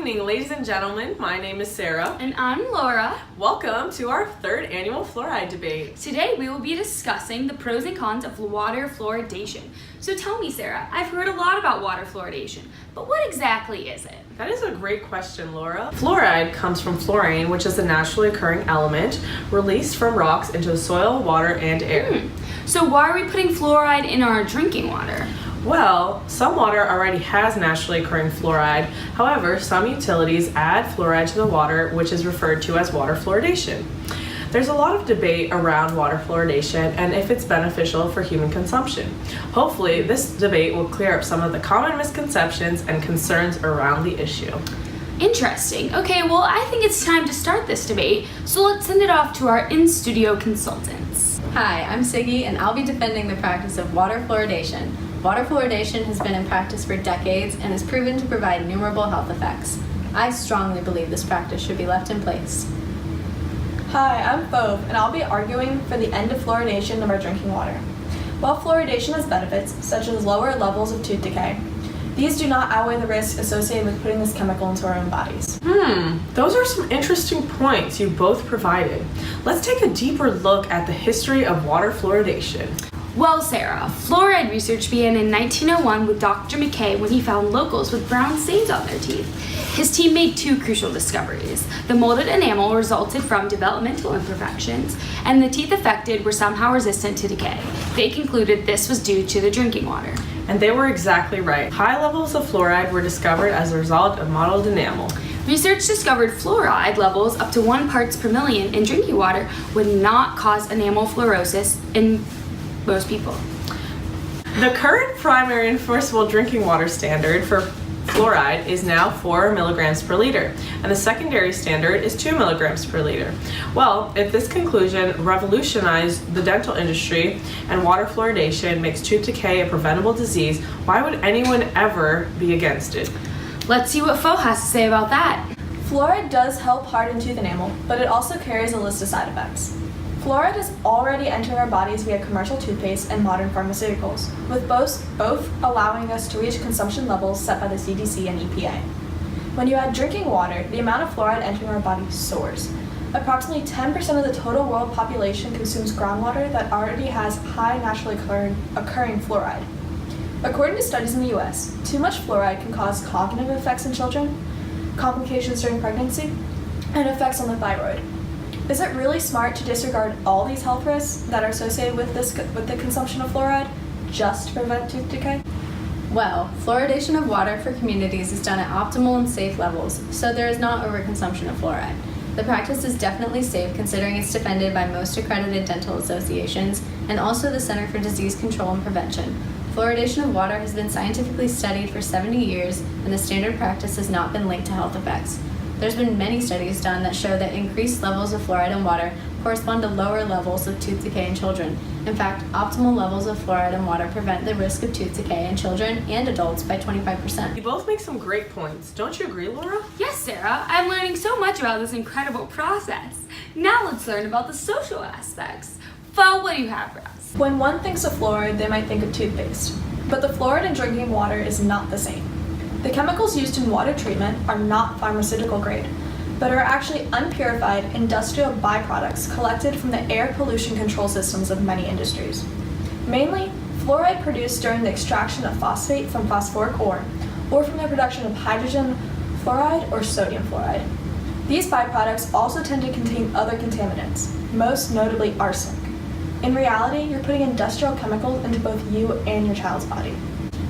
evening, ladies and gentlemen. My name is Sarah. And I'm Laura. Welcome to our third annual fluoride debate. Today we will be discussing the pros and cons of water fluoridation. So tell me, Sarah, I've heard a lot about water fluoridation, but what exactly is it? That is a great question, Laura. Fluoride comes from fluorine, which is a naturally occurring element released from rocks into the soil, water, and air. So why are we putting fluoride in our drinking water? Well, some water already has naturally occurring fluoride. However, some utilities add fluoride to the water, which is referred to as water fluoridation. There's a lot of debate around water fluoridation and if it's beneficial for human consumption. Hopefully, this debate will clear up some of the common misconceptions and concerns around the issue. Interesting. Okay, well, I think it's time to start this debate, so let's send it off to our in-studio consultants. Hi, I'm Siggy, and I'll be defending the practice of water fluoridation. Water fluoridation has been in practice for decades and is proven to provide innumerable health effects. I strongly believe this practice should be left in place. Hi, I'm Fove, and I'll be arguing for the end of fluoridation of our drinking water. While fluoridation has benefits, such as lower levels of tooth decay, these do not outweigh the risk associated with putting this chemical into our own bodies. Those are some interesting points you both provided. Let's take a deeper look at the history of water fluoridation. Well, Sarah, fluoride research began in 1901 with Dr. McKay when he found locals with brown stains on their teeth. His team made two crucial discoveries. The molded enamel resulted from developmental imperfections, and the teeth affected were somehow resistant to decay. They concluded this was due to the drinking water. And they were exactly right. High levels of fluoride were discovered as a result of mottled enamel. Research discovered fluoride levels up to 1 parts per million in drinking water would not cause enamel fluorosis in most people. The current primary enforceable drinking water standard for fluoride is now 4 milligrams per liter, and the secondary standard is 2 milligrams per liter. Well, if this conclusion revolutionized the dental industry and water fluoridation makes tooth decay a preventable disease, why would anyone ever be against it? Let's see what Fo has to say about that. Fluoride does help harden tooth enamel, but it also carries a list of side effects. Fluoride is already entering our bodies via commercial toothpaste and modern pharmaceuticals, with both allowing us to reach consumption levels set by the CDC and EPA. When you add drinking water, the amount of fluoride entering our body soars. Approximately 10% of the total world population consumes groundwater that already has high naturally occurring fluoride. According to studies in the US, too much fluoride can cause cognitive effects in children, complications during pregnancy, and effects on the thyroid. Is it really smart to disregard all these health risks that are associated with the consumption of fluoride just to prevent tooth decay? Well, fluoridation of water for communities is done at optimal and safe levels, so there is not overconsumption of fluoride. The practice is definitely safe considering it's defended by most accredited dental associations and also the Center for Disease Control and Prevention. Fluoridation of water has been scientifically studied for 70 years, and the standard practice has not been linked to health effects. There's been many studies done that show that increased levels of fluoride in water correspond to lower levels of tooth decay in children. In fact, optimal levels of fluoride in water prevent the risk of tooth decay in children and adults by 25%. You both make some great points. Don't you agree, Laura? Yes, Sarah, I'm learning so much about this incredible process. Now let's learn about the social aspects. Fo, what do you have for us? When one thinks of fluoride, they might think of toothpaste. But the fluoride in drinking water is not the same. The chemicals used in water treatment are not pharmaceutical grade, but are actually unpurified industrial byproducts collected from the air pollution control systems of many industries. Mainly, fluoride produced during the extraction of phosphate from phosphoric ore, or from the production of hydrogen fluoride or sodium fluoride. These byproducts also tend to contain other contaminants, most notably arsenic. In reality, you're putting industrial chemicals into both you and your child's body.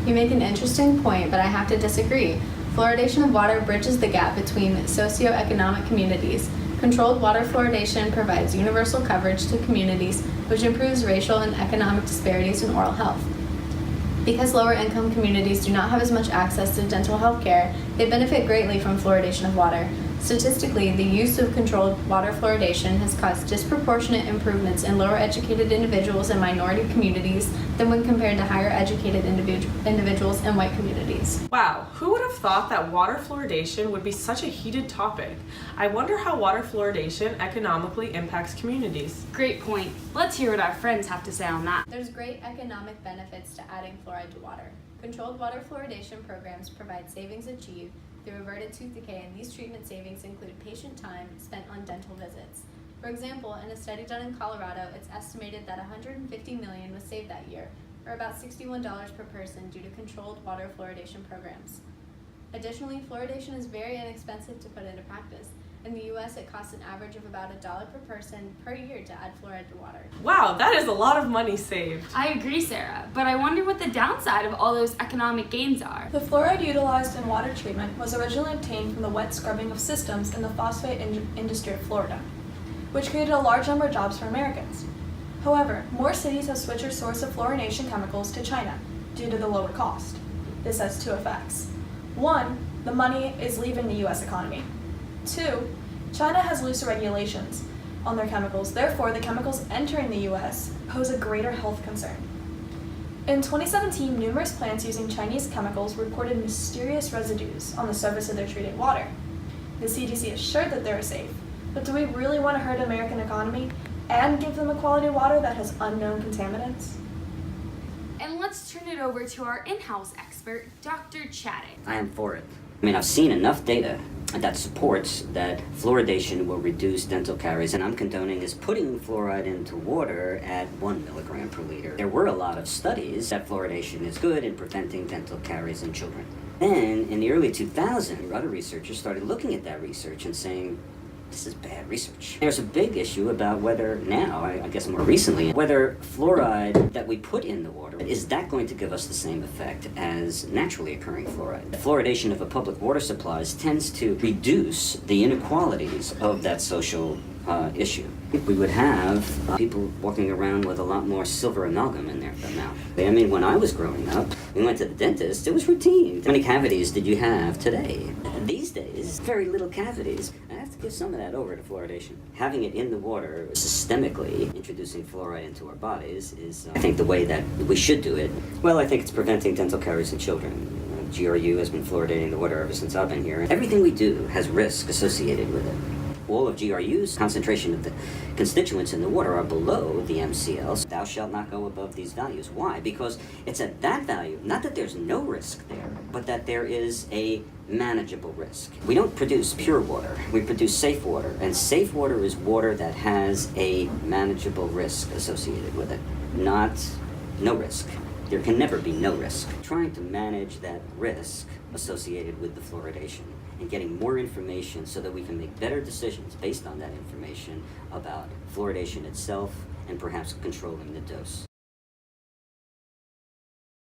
You make an interesting point, but I have to disagree. Fluoridation of water bridges the gap between socioeconomic communities. Controlled water fluoridation provides universal coverage to communities, which improves racial and economic disparities in oral health. Because lower income communities do not have as much access to dental health care, they benefit greatly from fluoridation of water. Statistically, the use of controlled water fluoridation has caused disproportionate improvements in lower educated individuals in minority communities than when compared to higher educated individuals in white communities. Wow, who would have thought that water fluoridation would be such a heated topic? I wonder how water fluoridation economically impacts communities. Great point. Let's hear what our friends have to say on that. There's great economic benefits to adding fluoride to water. Controlled water fluoridation programs provide savings achieved through averted tooth decay, and these treatment savings include patient time spent on dental visits. For example, in a study done in Colorado, it's estimated that $150 million was saved that year, or about $61 per person due to controlled water fluoridation programs. Additionally, fluoridation is very inexpensive to put into practice. In the US, it costs an average of about $1 per person per year to add fluoride to water. Wow, that is a lot of money saved. I agree, Sarah, but I wonder what the downside of all those economic gains are. The fluoride utilized in water treatment was originally obtained from the wet scrubbing of systems in the phosphate industry of Florida, which created a large number of jobs for Americans. However, more cities have switched their source of fluorination chemicals to China due to the lower cost. This has two effects. One, the money is leaving the US economy. Two, China has looser regulations on their chemicals, therefore the chemicals entering the US pose a greater health concern. In 2017, numerous plants using Chinese chemicals reported mysterious residues on the surface of their treated water. The CDC assured that they are safe, but do we really want to hurt the American economy and give them a quality water that has unknown contaminants? And let's turn it over to our in-house expert, Dr. Chatting. I am for it. I mean, I've seen enough data that supports that fluoridation will reduce dental caries, and I'm condoning is putting fluoride into water at 1 milligram per liter. There were a lot of studies that fluoridation is good in preventing dental caries in children. Then, in the early 2000s, other researchers started looking at that research and saying, this is bad research. There's a big issue about whether now, I guess more recently, whether fluoride that we put in the water, is that going to give us the same effect as naturally occurring fluoride? The fluoridation of a public water supplies tends to reduce the inequalities of that social issue. We would have people walking around with a lot more silver amalgam in their mouth. I mean, when I was growing up, we went to the dentist, it was routine. How many cavities did you have today? These days, very little cavities. I have to give some of that over to fluoridation. Having it in the water, systemically introducing fluoride into our bodies is, I think, the way that we should do it. Well, I think it's preventing dental caries in children. GRU has been fluoridating the water ever since I've been here. Everything we do has risk associated with it. All of GRU's concentration of the constituents in the water are below the MCL. Thou shalt not go above these values. Why? Because it's at that value, not that there's no risk there, but that there is a manageable risk. We don't produce pure water, we produce safe water, and safe water is water that has a manageable risk associated with it, not no risk. There can never be no risk. Trying to manage that risk associated with the fluoridation and getting more information so that we can make better decisions based on that information about fluoridation itself and perhaps controlling the dose.